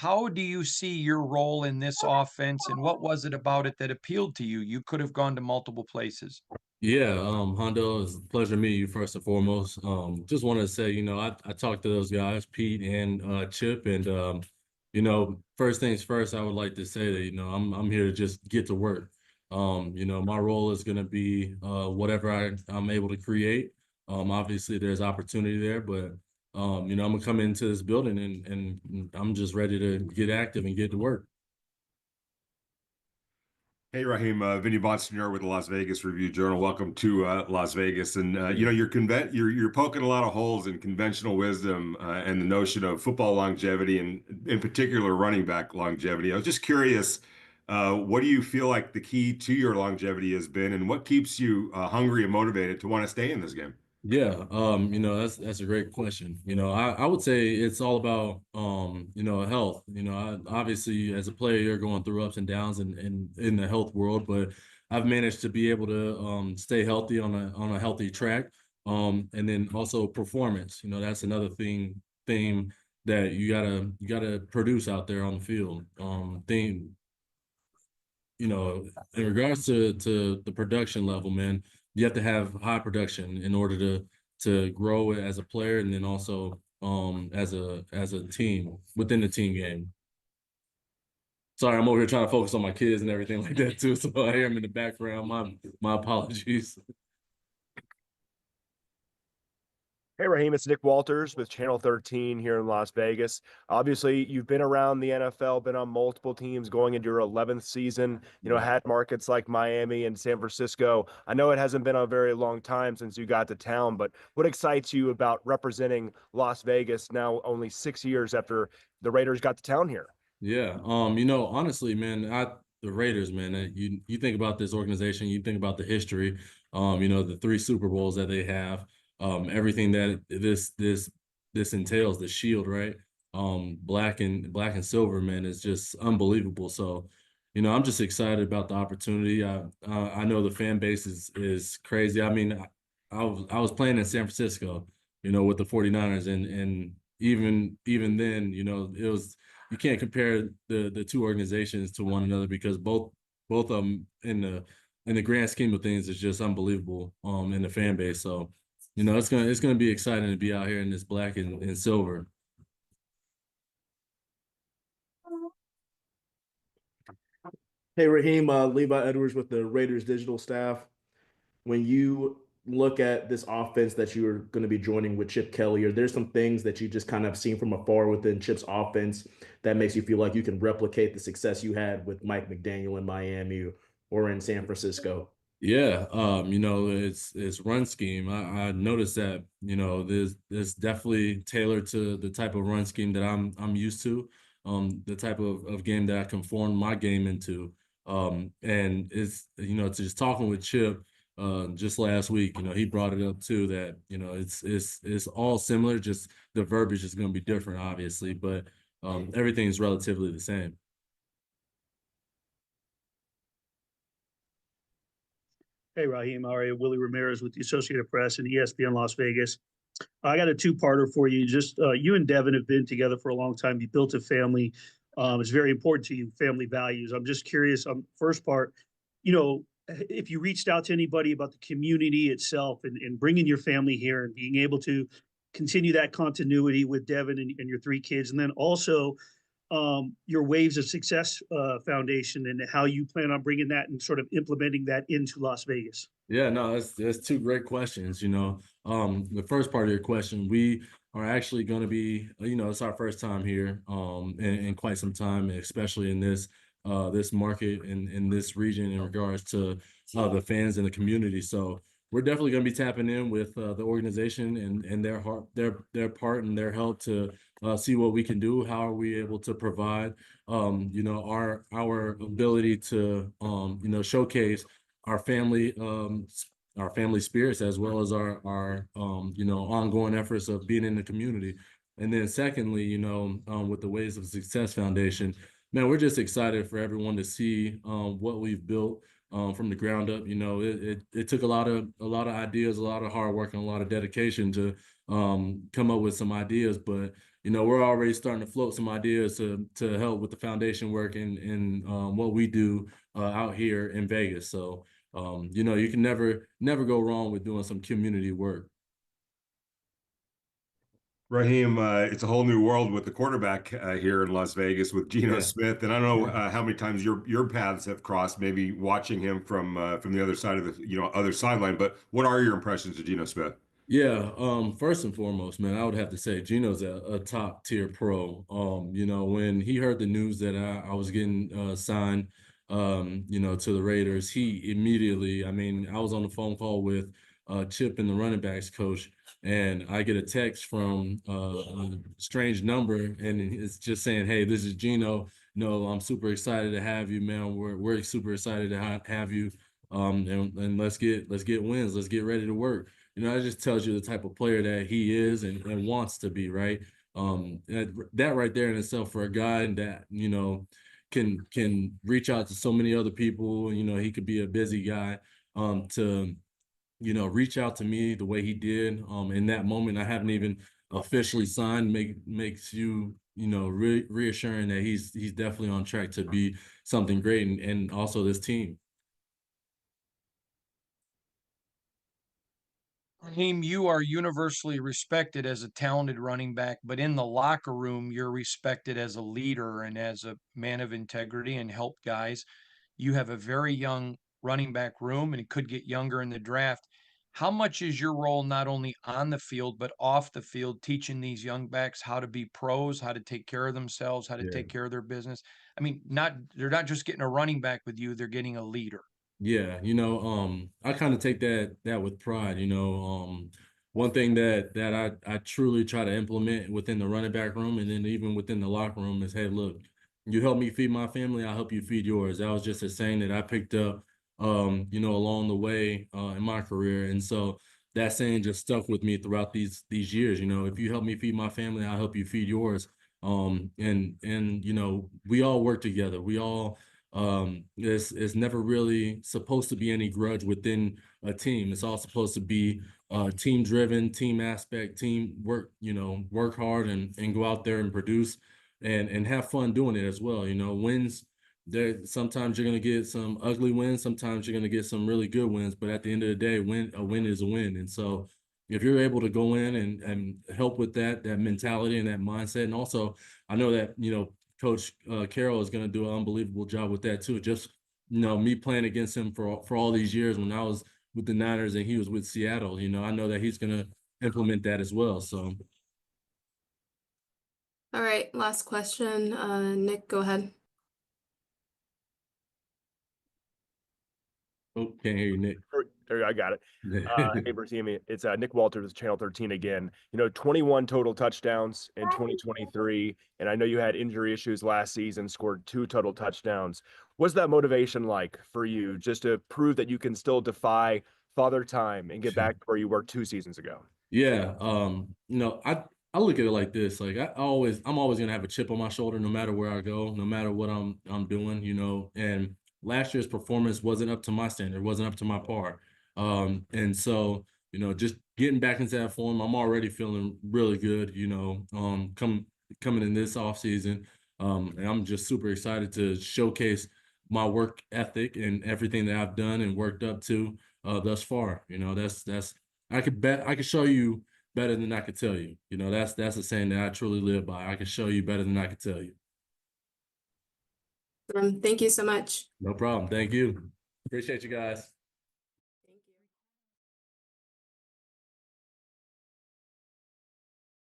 how do you see your role in this offense, and what was it about it that appealed to you? You could have gone to multiple places. Yeah, Hondo, it's a pleasure meeting you first and foremost. Just wanted to say, I talked to those guys, Pete and Chip, and first things first, I would like to say that, I'm here to just get to work. My role is gonna be whatever I'm able to create. Obviously there's opportunity there, but I'm gonna come into this building and I'm just ready to get active and get to work. Hey Raheem, Vinny Bonsignor with the Las Vegas Review Journal. Welcome to Las Vegas, and you're poking a lot of holes in conventional wisdom and the notion of football longevity, and in particular running back longevity. I was just curious, what do you feel like the key to your longevity has been, and what keeps you hungry and motivated to want to stay in this game? Yeah, that's a great question. I would say it's all about health. Obviously as a player you're going through ups and downs in the health world, but I've managed to be able to stay healthy on a healthy track. And then also performance. That's another theme that you gotta produce out there on the field. In regards to the production level, man, you have to have high production in order to grow as a player, and then also as a team within the team game. Sorry, I'm over here trying to focus on my kids and everything like that too, so I hear them in the background. My apologies. Hey, Raheem, it's Nick Walters with Channel 13 here in Las Vegas. Obviously, you've been around the NFL, been on multiple teams going into your 11th season, had markets like Miami and San Francisco. I know it hasn't been a very long time since you got to town, but what excites you about representing Las Vegas now only 6 years after the Raiders got to town here? Yeah, honestly, man, the Raiders, man, you think about this organization, you think about the history, the three Super Bowls that they have, everything that this entails, the shield, right? Black and silver, man, is just unbelievable. So, I'm just excited about the opportunity. I know the fan base is crazy. I mean, I was playing in San Francisco, with the 49ers, and even then, it was, you can't compare the two organizations to one another, because both of them in the grand scheme of things is just unbelievable in the fan base. So it's gonna be exciting to be out here in this black and silver. Hey, Raheem, Levi Edwards with the Raiders digital staff. When you look at this offense that you're going to be joining with Chip Kelly, are there some things that you just kind of seen from afar within Chip's offense that makes you feel like you can replicate the success you had with Mike McDaniel in Miami or in San Francisco? Yeah, it's run scheme. I noticed that, there's definitely tailored to the type of run scheme that I'm used to, the type of game that I can form my game into. And it's, just talking with Chip just last week, he brought it up too, that, it's all similar, just the verbiage is going to be different, obviously, but everything is relatively the same. Hey, Raheem, how are you? Willie Ramirez with the Associated Press and ESPN Las Vegas. I got a two-parter for you. Just you and Devin have been together for a long time. You built a family. It's very important to you, family values. I'm just curious. First part, if you reached out to anybody about the community itself and bringing your family here and being able to continue that continuity with Devin and your three kids, and then also your Waves of Success Foundation and how you plan on bringing that and sort of implementing that into Las Vegas. Yeah, no, that's two great questions. The first part of your question, we are actually going to be, it's our first time here, in quite some time, especially in this market and in this region in regards to the fans and the community. So we're definitely going to be tapping in with the organization and their part and their help to see what we can do. How are we able to provide, our ability to, showcase our family spirits, as well as our ongoing efforts of being in the community. And then secondly, with the Ways of Success Foundation, man, we're just excited for everyone to see what we've built from the ground up. It took a lot of ideas, a lot of hard work, and a lot of dedication to come up with some ideas. But we're already starting to float some ideas to help with the foundation work and what we do out here in Vegas. So, you can never go wrong with doing some community work. Raheem, it's a whole new world with the quarterback here in Las Vegas with Geno Yeah. Smith, and I don't know how many times your paths have crossed. Maybe watching him from the other side of the other sideline. But what are your impressions of Geno Smith? Yeah, first and foremost, man, I would have to say Geno's a top tier pro. When he heard the news that I was getting signed, to the Raiders, he immediately, I mean, I was on the phone call with Chip and the running backs coach, and I get a text from a strange number, and it's just saying, "Hey, this is Geno. No, I'm super excited to have you, man. We're super excited to have you. And let's get wins. Let's get ready to work." That just tells you the type of player that he is and wants to be, right? That right there in itself for a guy that, can reach out to so many other people, he could be a busy guy, to, reach out to me the way he did, in that moment. I haven't even officially signed, makes you, reassuring that he's definitely on track to be something great and also this team. Raheem, you are universally respected as a talented running back, but in the locker room, you're respected as a leader and as a man of integrity and help guys. You have a very young running back room and it could get younger in the draft. How much is your role not only on the field, but off the field, teaching these young backs how to be pros, how to take care of themselves, how to Yeah. take care of their business? I mean, they're not just getting a running back with you, they're getting a leader. Yeah, I kind of take that with pride. One thing that I truly try to implement within the running back room and then even within the locker room is, hey, look, you help me feed my family, I'll help you feed yours. That was just a saying that I picked up, along the way in my career, and so that saying just stuck with me throughout these years. If you help me feed my family, I'll help you feed yours. And we all work together. We all it's never really supposed to be any grudge within a team. It's all supposed to be team driven, team aspect, team work, work hard and go out there and produce and have fun doing it as well. Wins there, sometimes you're gonna get some ugly wins, sometimes you're gonna get some really good wins, but at the end of the day, a win is a win. And so if you're able to go in and help with that mentality and that mindset, and also I know that Coach Carroll is going to do an unbelievable job with that too. Just me playing against him for all these years when I was with the Niners and he was with Seattle. I know that he's going to implement that as well. So, All right, last question. Nick, go ahead. oh, can't hear you, Nick. There, I got it. Hey, Raheem, it's Nick Walters with Channel 13 again. 21 total touchdowns in 2023, and I know you had injury issues last season, scored 2 total touchdowns. What's that motivation like for you, just to prove that you can still defy Father Time and get back to where you were 2 seasons ago? Yeah, I look at it like this. Like I'm always gonna have a chip on my shoulder no matter where I go, no matter what I'm doing, and last year's performance wasn't up to my standard, wasn't up to my par. And so, just getting back into that form, I'm already feeling really good, coming in this off season. And I'm just super excited to showcase my work ethic and everything that I've done and worked up to thus far. That's I could show you better than I could tell you. That's a saying that I truly live by. I can show you better than I could tell you. Thank you so much. No problem. Thank you. Appreciate you guys.